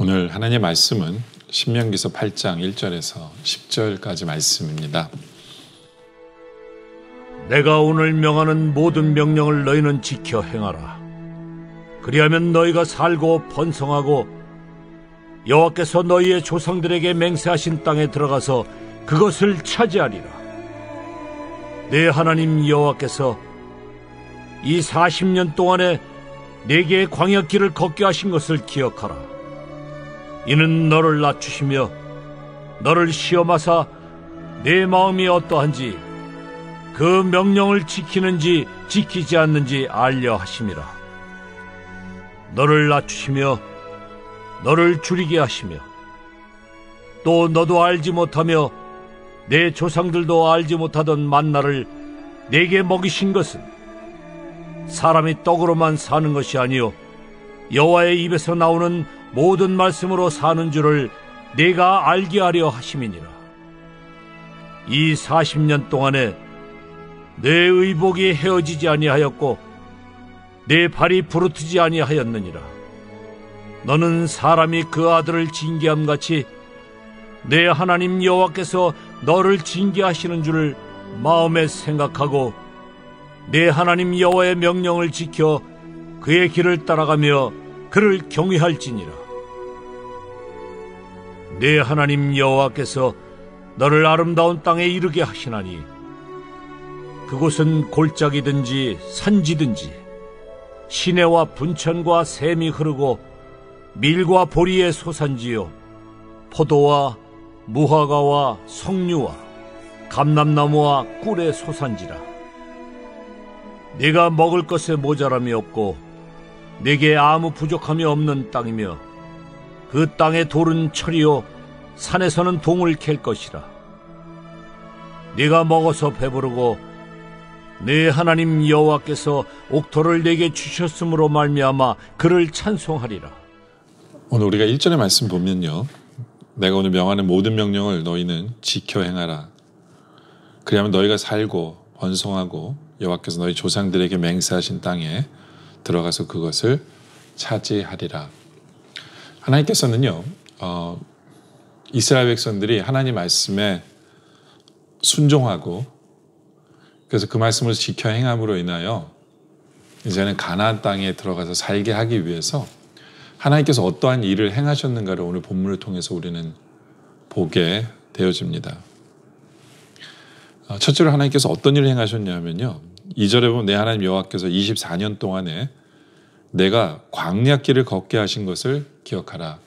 오늘 하나님의 말씀은 신명기서 8장 1절에서 10절까지 말씀입니다. 내가 오늘 명하는 모든 명령을 너희는 지켜 행하라. 그리하면 너희가 살고 번성하고 여호와께서 너희의 조상들에게 맹세하신 땅에 들어가서 그것을 차지하리라. 내 하나님 여호와께서 이 40년 동안에 내게 광야길을 걷게 하신 것을 기억하라. 이는 너를 낮추시며 너를 시험하사 내 마음이 어떠한지 그 명령을 지키는지 지키지 않는지 알려 하심이라. 너를 낮추시며 너를 줄이게 하시며 또 너도 알지 못하며 내 조상들도 알지 못하던 만나를 내게 먹이신 것은 사람이 떡으로만 사는 것이 아니요 여호와의 입에서 나오는 모든 말씀으로 사는 줄을 내가 알게 하려 하심이니라. 이 40년 동안에 내 의복이 헤어지지 아니하였고 내 발이 부르트지 아니하였느니라. 너는 사람이 그 아들을 징계함같이 내 하나님 여호와께서 너를 징계하시는 줄을 마음에 생각하고 내 하나님 여호와의 명령을 지켜 그의 길을 따라가며 그를 경외할지니라. 내 하나님 여호와께서 너를 아름다운 땅에 이르게 하시나니 그곳은 골짜기든지 산지든지 시내와 분천과 샘이 흐르고 밀과 보리의 소산지요 포도와 무화과와 석류와 감람나무와 꿀의 소산지라. 네가 먹을 것에 모자람이 없고 네게 아무 부족함이 없는 땅이며 그 땅의 돌은 철이요 산에서는 동을 캘 것이라. 네가 먹어서 배부르고 네 하나님 여호와께서 옥토를 네게 주셨으므로 말미암아 그를 찬송하리라. 오늘 우리가 1절의 말씀 보면요, 내가 오늘 명하는 모든 명령을 너희는 지켜 행하라. 그리하면 너희가 살고 번성하고 여호와께서 너희 조상들에게 맹세하신 땅에 들어가서 그것을 차지하리라. 하나님께서는요, 이스라엘 백성들이 하나님 말씀에 순종하고 그래서 그 말씀을 지켜 행함으로 인하여 이제는 가나안 땅에 들어가서 살게 하기 위해서 하나님께서 어떠한 일을 행하셨는가를 오늘 본문을 통해서 우리는 보게 되어집니다. 첫째로 하나님께서 어떤 일을 행하셨냐면요, 2절에 보면 내 하나님 여호와께서 24년 동안에 내가 광야길을 걷게 하신 것을 기억하라.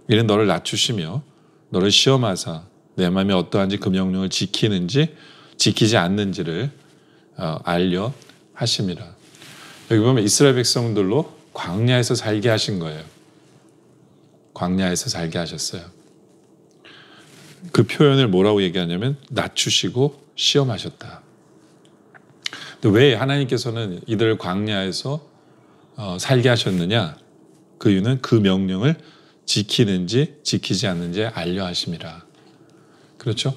이는 너를 낮추시며 너를 시험하사 내 마음이 어떠한지 그 명령을 지키는지 지키지 않는지를 알려 하심이라. 여기 보면 이스라엘 백성들로 광야에서 살게 하신 거예요. 광야에서 살게 하셨어요. 그 표현을 뭐라고 얘기하냐면 낮추시고 시험하셨다. 근데 왜 하나님께서는 이들을 광야에서 살게 하셨느냐? 그 이유는 그 명령을 지키는지 지키지 않는지 알려 하심이라. 그렇죠?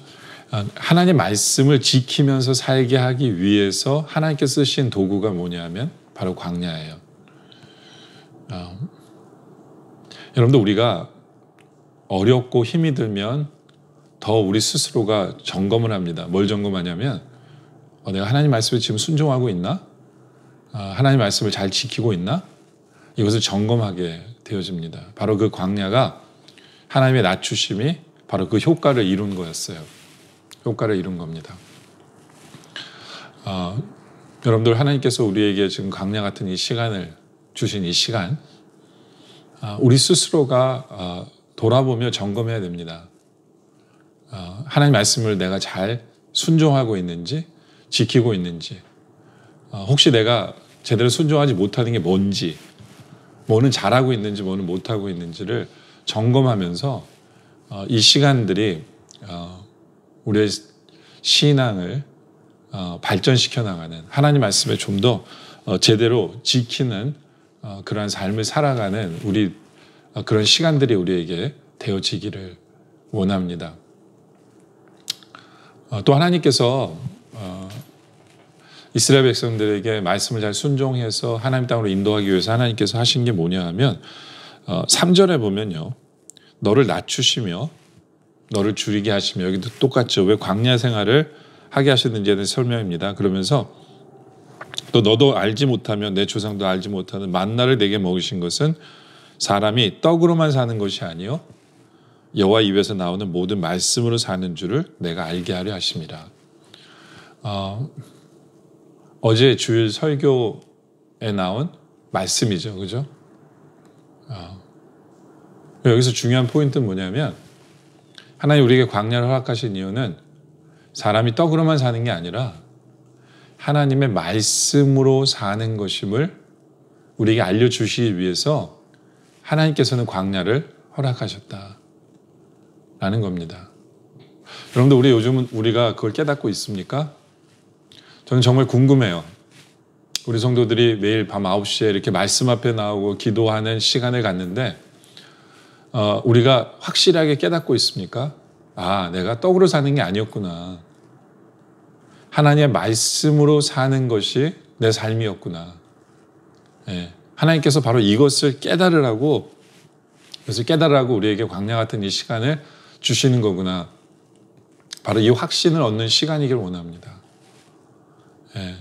하나님의 말씀을 지키면서 살게 하기 위해서 하나님께서 쓰신 도구가 뭐냐면 바로 광야예요. 여러분들, 우리가 어렵고 힘이 들면 더 우리 스스로가 점검을 합니다. 뭘 점검하냐면 내가 하나님 말씀에 지금 순종하고 있나? 하나님 말씀을 잘 지키고 있나? 이것을 점검하게 되어집니다. 바로 그 광야가 하나님의 낮추심이 바로 그 효과를 이룬 거였어요. 효과를 이룬 겁니다. 여러분들, 하나님께서 우리에게 지금 광야 같은 이 시간을 주신 이 시간, 우리 스스로가 돌아보며 점검해야 됩니다. 하나님 말씀을 내가 잘 순종하고 있는지 지키고 있는지, 혹시 내가 제대로 순종하지 못하는 게 뭔지, 뭐는 잘하고 있는지 뭐는 못하고 있는지를 점검하면서 이 시간들이 우리의 신앙을 발전시켜 나가는, 하나님 말씀에 좀 더 제대로 지키는 그러한 삶을 살아가는 우리 그런 시간들이 우리에게 되어지기를 원합니다. 또 하나님께서 이스라엘 백성들에게 말씀을 잘 순종해서 하나님 땅으로 인도하기 위해서 하나님께서 하신 게 뭐냐 하면 3절에 보면요. 너를 낮추시며 너를 줄이게 하시며, 여기도 똑같죠. 왜 광야 생활을 하게 하셨는지에 대한 설명입니다. 그러면서 또 너도 알지 못하면 내 조상도 알지 못하는 만나를 내게 먹이신 것은 사람이 떡으로만 사는 것이 아니요 여호와 입에서 나오는 모든 말씀으로 사는 줄을 내가 알게 하려 하심이라. 어제 주일 설교에 나온 말씀이죠. 그죠? 여기서 중요한 포인트는 뭐냐면, 하나님 우리에게 광야를 허락하신 이유는 사람이 떡으로만 사는 게 아니라 하나님의 말씀으로 사는 것임을 우리에게 알려주시기 위해서 하나님께서는 광야를 허락하셨다라는 겁니다. 여러분들, 우리 요즘은 우리가 그걸 깨닫고 있습니까? 저는 정말 궁금해요. 우리 성도들이 매일 밤 9시에 이렇게 말씀 앞에 나오고 기도하는 시간을 갖는데 우리가 확실하게 깨닫고 있습니까? 아, 내가 떡으로 사는 게 아니었구나. 하나님의 말씀으로 사는 것이 내 삶이었구나. 예, 하나님께서 바로 이것을 깨달으라고, 그래서 깨달으라고 우리에게 광야 같은 이 시간을 주시는 거구나. 바로 이 확신을 얻는 시간이길 원합니다. 예.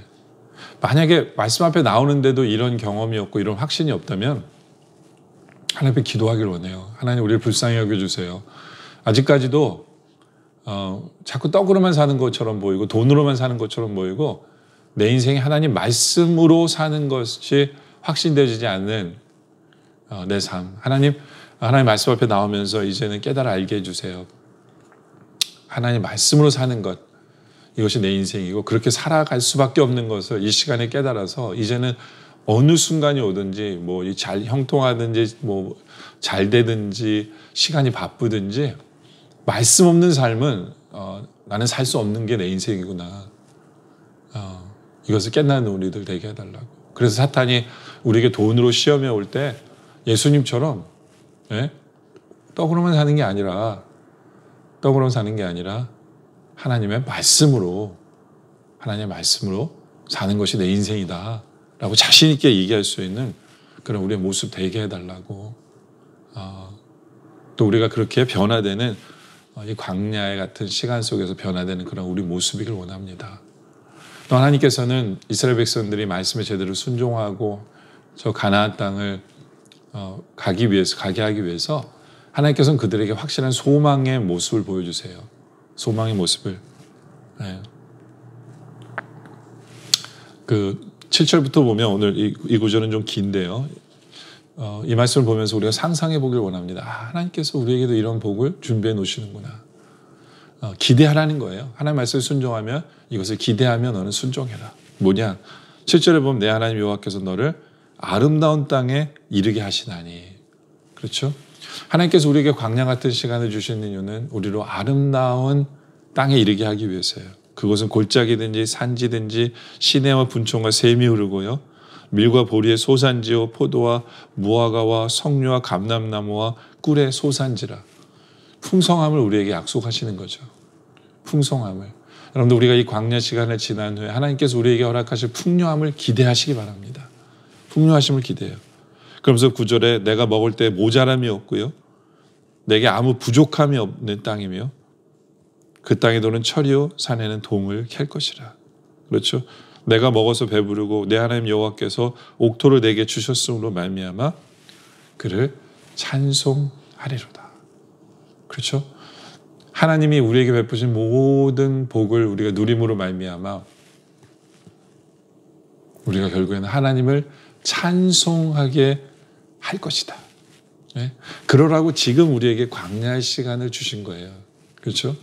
만약에 말씀 앞에 나오는데도 이런 경험이 없고 이런 확신이 없다면 하나님 앞에 기도하길 원해요. 하나님, 우리를 불쌍히 여겨주세요. 아직까지도 자꾸 떡으로만 사는 것처럼 보이고 돈으로만 사는 것처럼 보이고 내 인생이 하나님 말씀으로 사는 것이 확신되지 않는 내 삶. 하나님 말씀 앞에 나오면서 이제는 깨달아 알게 해주세요. 하나님 말씀으로 사는 것, 이것이 내 인생이고 그렇게 살아갈 수밖에 없는 것을 이 시간에 깨달아서 이제는 어느 순간이 오든지 잘 형통하든지 잘 되든지 시간이 바쁘든지 말씀 없는 삶은 나는 살 수 없는 게 내 인생이구나. 이것을 깨닫는 우리들 되게 해달라고. 그래서 사탄이 우리에게 돈으로 시험에 올 때 예수님처럼 떡으로만 사는 게 아니라 하나님의 말씀으로 사는 것이 내 인생이다 라고 자신 있게 얘기할 수 있는 그런 우리의 모습 되게 해달라고. 또 우리가 그렇게 변화되는 이 광야의 같은 시간 속에서 변화되는 그런 우리 모습이길 원합니다. 또 하나님께서는 이스라엘 백성들이 말씀에 제대로 순종하고 저 가나안 땅을 가게 하기 위해서 하나님께서는 그들에게 확실한 소망의 모습을 보여주세요. 소망의 모습을. 네. 그 7절부터 보면 오늘 이 구절은 좀 긴데요. 이 말씀을 보면서 우리가 상상해 보길 원합니다. 하나님께서 우리에게도 이런 복을 준비해 놓으시는구나. 기대하라는 거예요. 하나님 말씀을 순종하면, 이것을 기대하면 너는 순종해라. 뭐냐? 7절에 보면 내 하나님 여호와께서 너를 아름다운 땅에 이르게 하시나니. 그렇죠? 하나님께서 우리에게 광야 같은 시간을 주시는 이유는 우리로 아름다운 땅에 이르게 하기 위해서예요. 그것은 골짜기든지 산지든지 시내와 분촌과 샘이 흐르고요, 밀과 보리의 소산지요 포도와 무화과와 석류와 감람나무와 꿀의 소산지라. 풍성함을 우리에게 약속하시는 거죠. 풍성함을. 여러분들, 우리가 이 광야 시간을 지난 후에 하나님께서 우리에게 허락하실 풍요함을 기대하시기 바랍니다. 풍요하심을 기대해요. 그러면서 9절에 내가 먹을 때 모자람이 없고요, 내게 아무 부족함이 없는 땅이며 그 땅에 도는 철이요 산에는 동을 캘 것이라. 그렇죠? 내가 먹어서 배부르고 내 하나님 여호와께서 옥토를 내게 주셨음으로 말미암아 그를 찬송하리로다. 그렇죠? 하나님이 우리에게 베푸신 모든 복을 우리가 누림으로 말미암아 우리가 결국에는 하나님을 찬송하게 할 것이다. 네? 그러라고 지금 우리에게 광야의 시간을 주신 거예요. 그렇죠?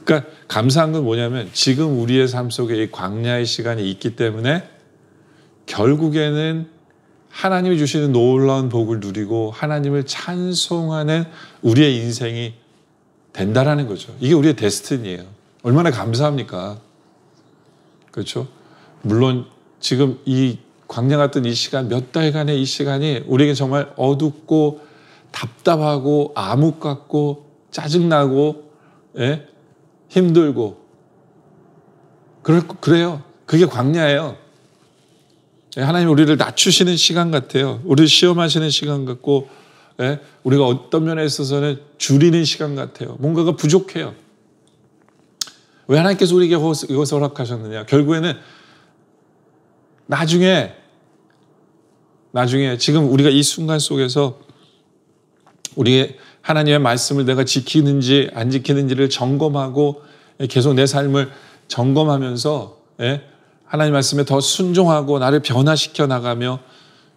그러니까 감사한 건 뭐냐면, 지금 우리의 삶 속에 이 광야의 시간이 있기 때문에 결국에는 하나님이 주시는 놀라운 복을 누리고 하나님을 찬송하는 우리의 인생이 된다라는 거죠. 이게 우리의 데스티니예요. 얼마나 감사합니까? 그렇죠? 물론 지금 이 광야 같은 이 시간, 몇 달간의 이 시간이 우리에게 정말 어둡고 답답하고 암흑 같고 짜증나고 힘들고 그래요. 그게 광야예요. 하나님 우리를 낮추시는 시간 같아요. 우리를 시험하시는 시간 같고, 우리가 어떤 면에 있어서는 줄이는 시간 같아요. 뭔가가 부족해요. 왜 하나님께서 우리에게 이것을 허락하셨느냐? 결국에는 나중에 지금 우리가 이 순간 속에서 우리의 하나님의 말씀을 내가 지키는지 안 지키는지를 점검하고 계속 내 삶을 점검하면서 하나님 말씀에 더 순종하고 나를 변화시켜 나가며,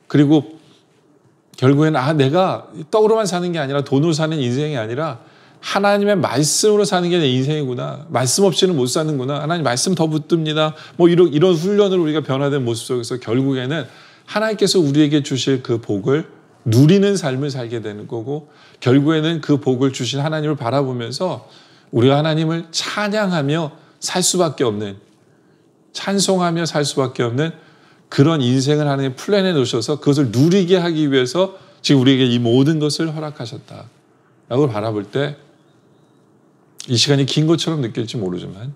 그리고 결국에는 내가 떡으로만 사는 게 아니라 돈으로 사는 인생이 아니라 하나님의 말씀으로 사는 게 내 인생이구나. 말씀 없이는 못 사는구나. 하나님 말씀 더 붙듭니다. 뭐 이런 훈련을 우리가 변화된 모습 속에서 결국에는 하나님께서 우리에게 주실 그 복을 누리는 삶을 살게 되는 거고, 결국에는 그 복을 주신 하나님을 바라보면서 우리가 하나님을 찬양하며 살 수밖에 없는, 찬송하며 살 수밖에 없는 그런 인생을 하나님 플랜에 놓으셔서 그것을 누리게 하기 위해서 지금 우리에게 이 모든 것을 허락하셨다라고 바라볼 때 이 시간이 긴 것처럼 느낄지 모르지만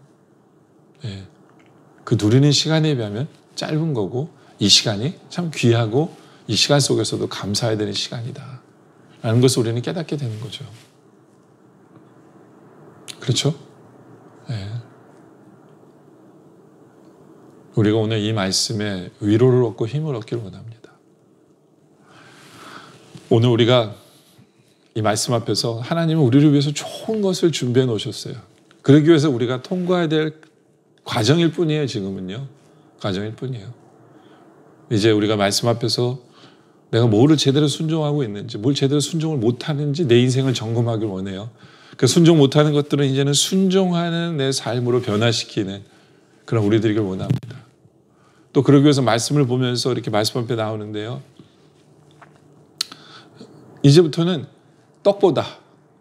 그 누리는 시간에 비하면 짧은 거고, 이 시간이 참 귀하고 이 시간 속에서도 감사해야 되는 시간이다 라는 것을 우리는 깨닫게 되는 거죠. 그렇죠? 우리가 오늘 이 말씀에 위로를 얻고 힘을 얻기를 원합니다. 오늘 우리가 이 말씀 앞에서 하나님은 우리를 위해서 좋은 것을 준비해 놓으셨어요. 그러기 위해서 우리가 통과해야 될 과정일 뿐이에요. 지금은요. 과정일 뿐이에요. 이제 우리가 말씀 앞에서 내가 뭐를 제대로 순종하고 있는지, 뭘 제대로 순종을 못하는지 내 인생을 점검하길 원해요. 그 순종 못하는 것들은 이제는 순종하는 내 삶으로 변화시키는 그런 우리들이길 원합니다. 또 그러기 위해서 말씀을 보면서 이렇게 말씀 앞에 나오는데요. 이제부터는 떡보다,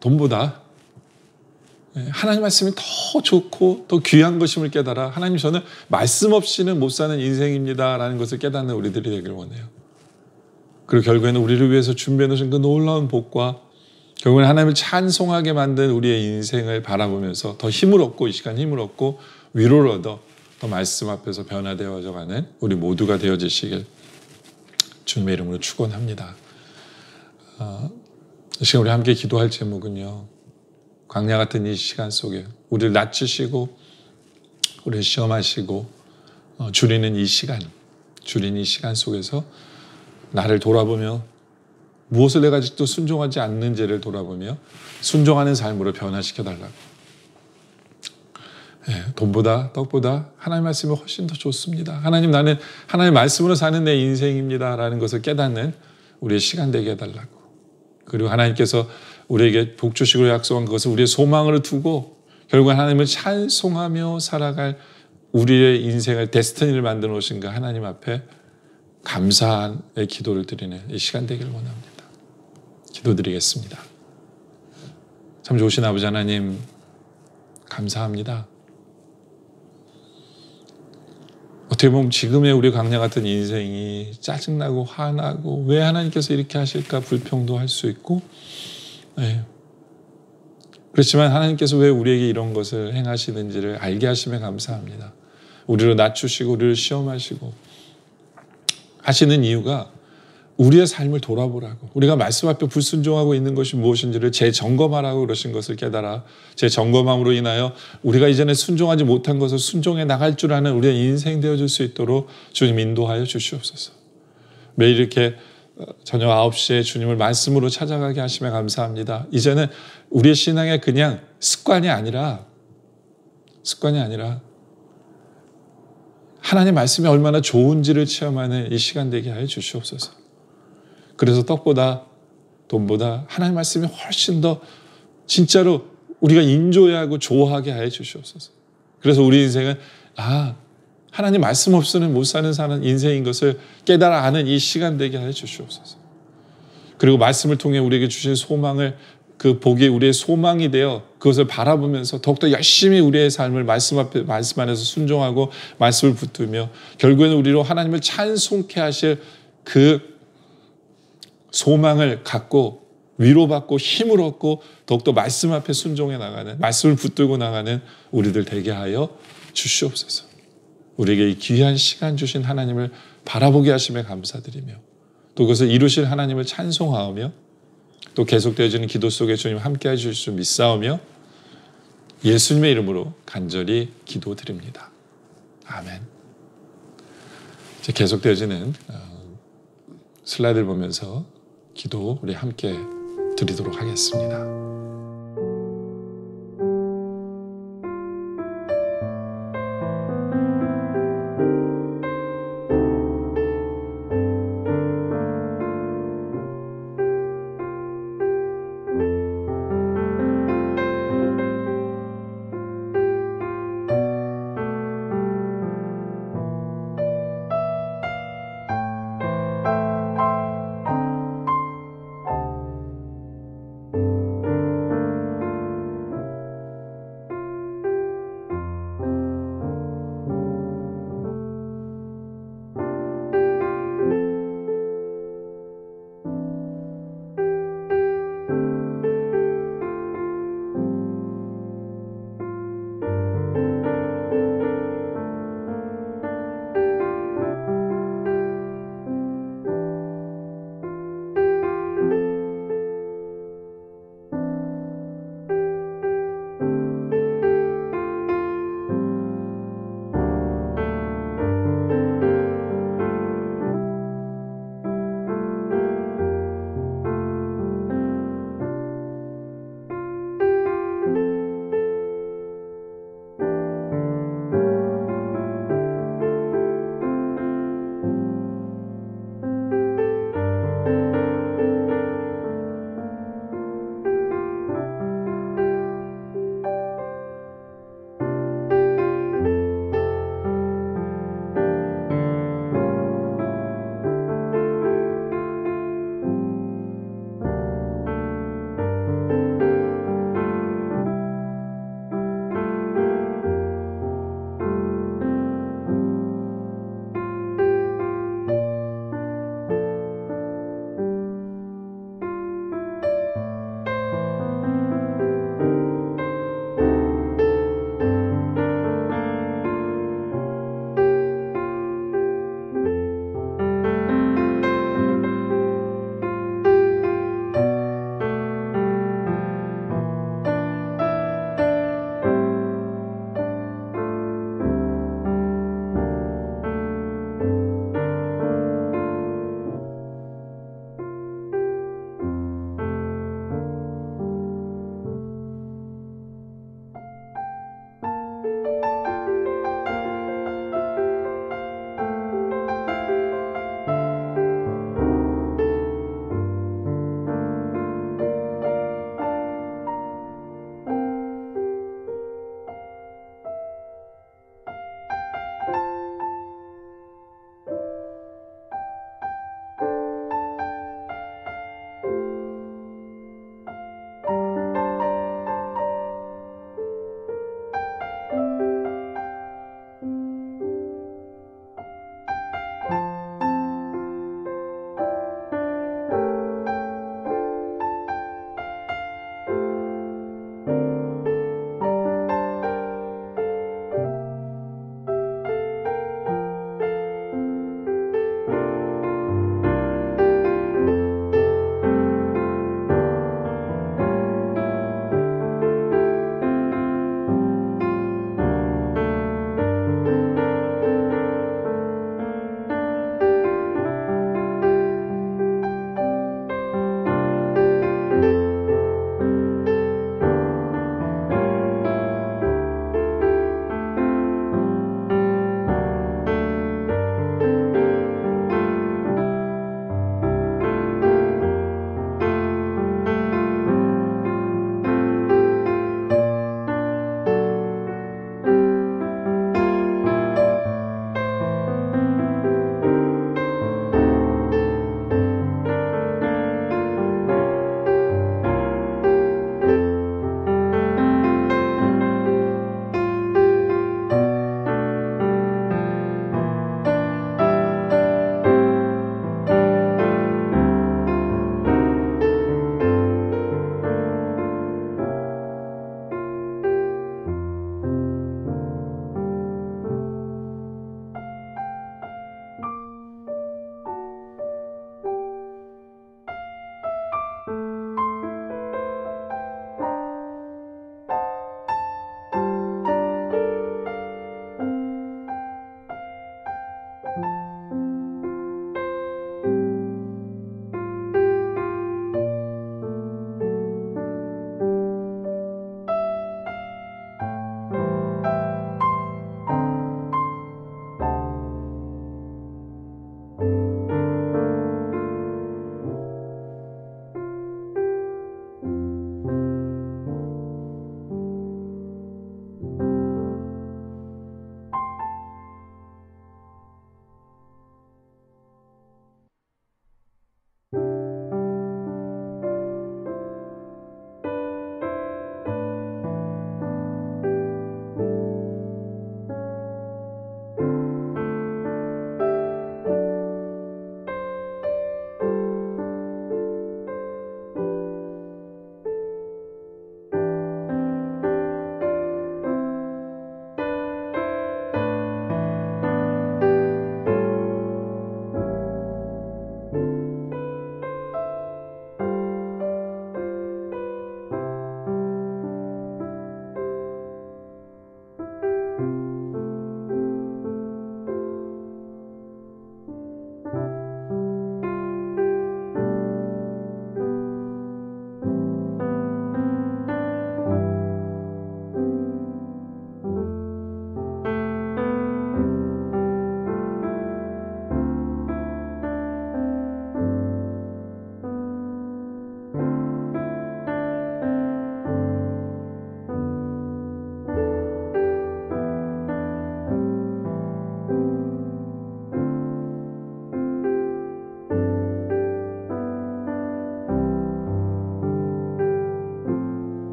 돈보다 하나님 말씀이 더 좋고 더 귀한 것임을 깨달아 하나님, 저는 말씀 없이는 못 사는 인생입니다 라는 것을 깨닫는 우리들이 되길 원해요. 그리고 결국에는 우리를 위해서 준비해 놓으신 그 놀라운 복과 결국에는 하나님을 찬송하게 만든 우리의 인생을 바라보면서 더 힘을 얻고, 이 시간 힘을 얻고 위로를 얻어 더 말씀 앞에서 변화되어져 가는 우리 모두가 되어지시길 주님의 이름으로 축원합니다. 이 시간 우리 함께 기도할 제목은요, 광야 같은 이 시간 속에 우리를 낮추시고 우리를 시험하시고 줄이는 이 시간 속에서 나를 돌아보며 무엇을 내가 아직도 순종하지 않는지를 돌아보며 순종하는 삶으로 변화시켜 달라고. 돈보다 떡보다 하나님 말씀이 훨씬 더 좋습니다. 하나님, 나는 하나님 말씀으로 사는 내 인생입니다 라는 것을 깨닫는 우리의 시간 되게 해달라고. 그리고 하나님께서 우리에게 복 주시고 약속한 그것을 우리의 소망으로 두고 결국 하나님을 찬송하며 살아갈 우리의 인생을 데스티니를 만들어 놓으신 그 하나님 앞에 감사의 기도를 드리는 이 시간 되기를 원합니다. 기도드리겠습니다. 참 좋으신 아버지 하나님, 감사합니다. 어떻게 보면 지금의 우리 광야 같은 인생이 짜증나고 화나고 왜 하나님께서 이렇게 하실까 불평도 할 수 있고, 그렇지만 하나님께서 왜 우리에게 이런 것을 행하시는지를 알게 하시면 감사합니다. 우리를 낮추시고 우리를 시험하시고 하시는 이유가 우리의 삶을 돌아보라고, 우리가 말씀 앞에 불순종하고 있는 것이 무엇인지를 재점검하라고 그러신 것을 깨달아 재점검함으로 인하여 우리가 이전에 순종하지 못한 것을 순종해 나갈 줄 아는 우리의 인생 되어줄 수 있도록 주님 인도하여 주시옵소서. 매일 이렇게 저녁 9시에 주님을 말씀으로 찾아가게 하시면 감사합니다. 이제는 우리의 신앙의 그냥 습관이 아니라 하나님 말씀이 얼마나 좋은지를 체험하는 이 시간 되게 하여 주시옵소서. 그래서 떡보다 돈보다 하나님 말씀이 훨씬 더 진짜로 우리가 인조해하고 좋아하게 하여 주시옵소서. 그래서 우리 인생은 하나님 말씀 없이는 못 사는 인생인 것을 깨달아 아는 이 시간 되게 하여 주시옵소서. 그리고 말씀을 통해 우리에게 주신 소망을, 그 복이 우리의 소망이 되어 그것을 바라보면서 더욱더 열심히 우리의 삶을 말씀 안에서 순종하고 말씀을 붙들며 결국에는 우리로 하나님을 찬송케 하실 그 소망을 갖고 위로받고 힘을 얻고 더욱더 말씀 앞에 순종해 나가는, 말씀을 붙들고 나가는 우리들 되게 하여 주시옵소서. 우리에게 이 귀한 시간 주신 하나님을 바라보게 하심에 감사드리며 또 그것을 이루실 하나님을 찬송하오며 또 계속되어지는 기도 속에 주님 함께 해주실 줄 믿사오며 예수님의 이름으로 간절히 기도드립니다. 아멘. 이제 계속되어지는 슬라이드를 보면서 기도 우리 함께 드리도록 하겠습니다.